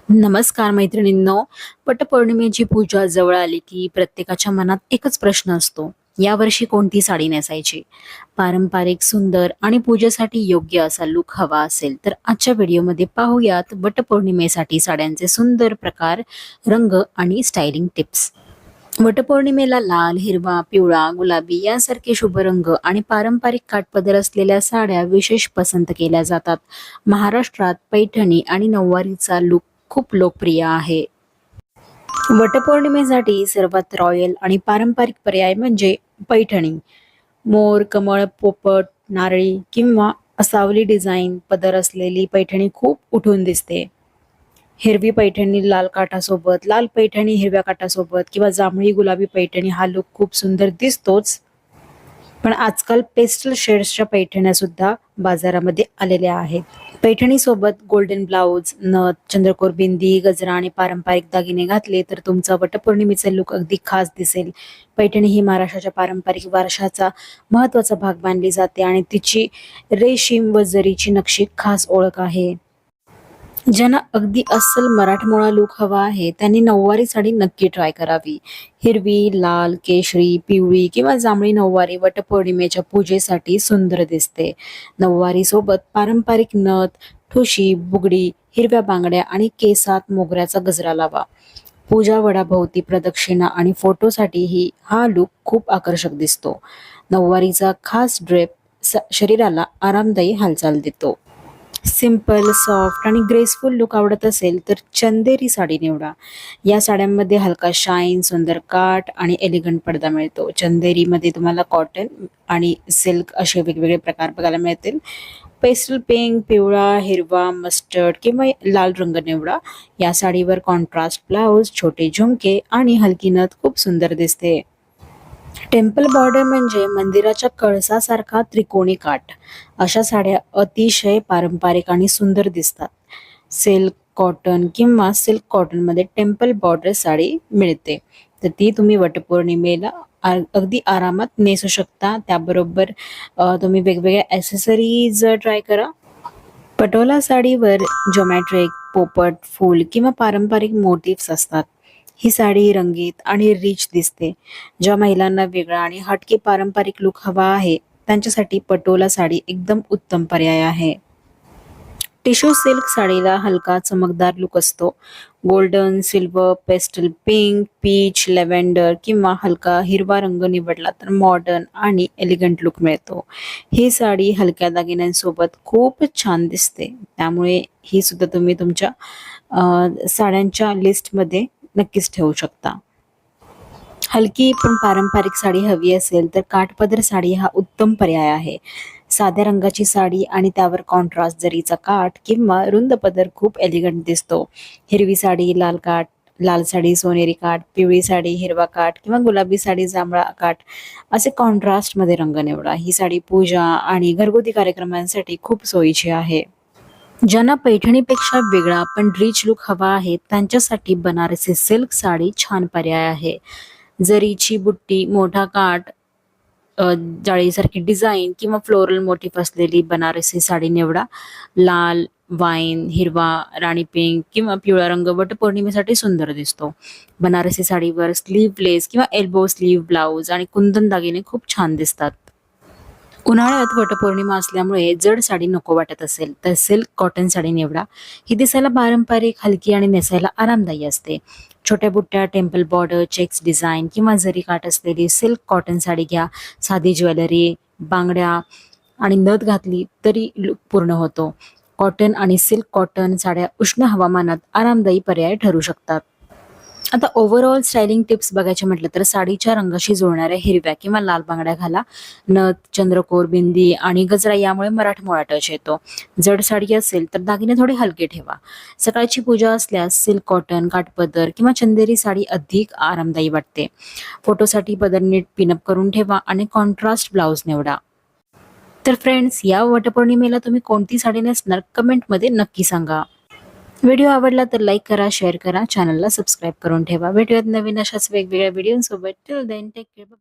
नमस्कार मैत्रिणींनो. वटपौर्णिमेची पूजा जवळ आली की प्रत्येकाच्या मनात एकच प्रश्न असतो. यावर्षी कोणती साडी नेसायची? पारंपरिक, सुंदर आणि पूजेसाठी योग्य असा लूक हवा असेल तर आजच्या व्हिडिओमध्ये पाहूयात वटपौर्णिमेसाठी साड्यांचे सुंदर प्रकार, रंग आणि स्टायलिंग टिप्स. वटपौर्णिमेला लाल, हिरवा, पिवळा, गुलाबी यासारखे शुभ रंग आणि पारंपरिक काठपदर असलेल्या साड्या विशेष पसंत केल्या जातात. महाराष्ट्रात पैठणी आणि नऊवारीचा लूक खूप लोकप्रिय आहे. वटपौर्णिमेसाठी सर्वात रॉयल आणि पारंपरिक पर्याय म्हणजे पैठणी. मोर, कमळ, पोपट, नारळी किंवा सावली डिझाईन पदर असलेली पैठणी खूप उठून दिसते. हिरवी पैठणी लाल काठासोबत, लाल पैठणी हिरव्या काठासोबत किंवा जांभळी गुलाबी पैठणी हा लूक खूप सुंदर दिसतोच. पण आजकाल पेस्टल शेड्सच्या पैठण्या सुद्धा बाजारामध्ये आलेल्या आहेत. पैठणीसोबत गोल्डन ब्लाउज, नथ, चंद्रकोर बिंदी, गजरा आणि पारंपरिक दागिने घातले तर तुमचा वटपौर्णिमेचा लूक अगदी खास दिसेल. पैठणी ही महाराष्ट्राच्या पारंपरिक वारशाचा महत्त्वाचा भाग मानली जाते आणि तिची रेशीम व जरीची नक्षी खास ओळख आहे. ज्यांना अगदी अस्सल मराठमोळा लूक हवा आहे त्यांनी नऊवारी साडी नक्की ट्राय करावी. हिरवी, लाल, केशरी, पिवळी किंवा जांभळी नऊवारी वटपौर्णिमेच्या पूजेसाठी सुंदर दिसते. नऊवारी सोबत पारंपरिक नथ, ठुशी, बुगडी, हिरव्या बांगड्या आणि केसात मोगऱ्याचा गजरा लावा. पूजा वडाभोवती प्रदक्षिणा आणि फोटोसाठीही हा लूक खूप आकर्षक दिसतो. नऊवारीचा खास ड्रेप शरीराला आरामदायी हालचाल देतो. सिंपल, सॉफ्ट आणि ग्रेसफुल लुक आवडत असेल तर चंदेरी साडी निवडा. या साड्यांमध्ये हलका शाईन, सुंदर काठ आणि एलिगंट पडदा मिळतो. चंदेरीमध्ये तुम्हाला कॉटन आणि सिल्क असे वेगवेगळे प्रकार बघायला मिळतील. पेस्टल पिंक, पिवळा, हिरवा, मस्टर्ड किंवा लाल रंग निवडा. या साडीवर कॉन्ट्रास्ट ब्लाउज, छोटे झुमके आणि हलकी नथ खूप सुंदर दिसते. टेम्पल बॉर्डर म्हणजे मंदिराच्या कळसासारखा त्रिकोणी काठ. अशा साड्या अतिशय पारंपरिक आणि सुंदर दिसतात. सिल्क कॉटन किंवा सिल्क कॉटनमध्ये टेम्पल बॉर्डर साडी मिळते, तर ती तुम्ही वटपौर्णिमेला अगदी आरामात नेसू शकता. त्याबरोबर तुम्ही वेगवेगळ्या ॲक्सेसरीज ट्राय करा. पटोला साडीवर ज्योमॅट्रिक, पोपट, फूल किंवा पारंपरिक मोटिव्स असतात. ही साडी रंगीत आणि रिच दिसते. ज्या महिलांना वेगळा आणि हटके पारंपरिक लुक हवा आहे त्यांच्यासाठी पटोला साडी एकदम उत्तम पर्याय आहे. टिश्यू सिल्क साडीला हलका चमकदार लुक असतो. Golden, silver, pastel pink, peach, lavender किंवा हलका हिरवा रंग निवडला तर मॉडर्न आणि एलिगंट लुक मिळतो. ही साडी हलक्या दागिन्यांसोबत खूप छान दिसते. त्यामुळे ही सुद्धा तुम्ही तुमच्या साड्यांच्या लिस्टमध्ये नक्कीच ठेवू शकता. हलकी पण पारंपरिक साडी हवी असेल तर काठपदर साडी हा उत्तम पर्याय आहे. साध्या रंगाची साडी आणि त्यावर कॉन्ट्रास्ट जरीचा काठ किंवा रुंद पदर खूप एलिगंट दिसतो. हिरवी साडी लाल काठ, लाल साडी सोनेरी काठ, पिवळी साडी हिरवा काठ किंवा गुलाबी साडी जांभळा काठ असे कॉन्ट्रास्टमध्ये रंग निवडा. ही साडी पूजा आणि घरगुती कार्यक्रमांसाठी खूप सोयीची आहे. ज्यांना पैठणीपेक्षा वेगळा पण रिच लुक हवा आहे त्यांच्यासाठी बनारसी सिल्क साडी छान पर्याय आहे. जरीची बुट्टी, मोठा काठ, जाळीसारखी डिझाईन किंवा फ्लोरल मोटिफ असलेली बनारसी साडी निवडा. लाल, वाईन, हिरवा, राणी पिंक किंवा पिवळा रंग वटपौर्णिमेसाठी सुंदर दिसतो. बनारसी साडीवर स्लीवलेस किंवा एल्बो स्लीव ब्लाउज आणि कुंदन दागिने खूप छान दिसतात. उन्हाळ्यात वटपौर्णिमा असल्यामुळे जड साडी नको वाटत असेल तर सिल्क कॉटन साडी निवडा. ही दिसायला पारंपरिक, हलकी आणि नेसायला आरामदायी असते. छोट्या बुट्ट्या, टेम्पल बॉर्डर, चेक्स डिझाईन किंवा जरी काठ असलेली सिल्क कॉटन साडी घ्या. साधी ज्वेलरी, बांगड्या आणि नथ घातली तरी लुक पूर्ण होतो. कॉटन आणि सिल्क कॉटन साड्या उष्ण हवामानात आरामदायी पर्याय ठरू शकतात. आता ओव्हरऑल स्टायलिंग टिप्स बघायचे म्हटलं तर साडीच्या रंगाशी जुळणाऱ्या हिरव्या किंवा लाल बांगड्या घाला. नथ, चंद्रकोर, बिंदी आणि गजरा यामुळे मराठमोळा टच येतो. जड साडी असेल तर दागिने थोडे हलके ठेवा. सकाळची पूजा असल्यास सिल्क कॉटन, काठपदर किंवा चंदेरी साडी अधिक आरामदायी वाटते. फोटोसाठी पदर नीट पिनअप करून ठेवा आणि कॉन्ट्रास्ट ब्लाउज निवडा. तर फ्रेंड्स, या वटपौर्णिमेला तुम्ही कोणती साडी नेसणार कमेंटमध्ये नक्की सांगा. व्हिडिओ आवडला तर लाईक करा, शेअर करा, चॅनलला सबस्क्राईब करून ठेवा. भेटूयात नवीन अशाच वेगवेगळ्या व्हिडिओसोबत. Till then take care.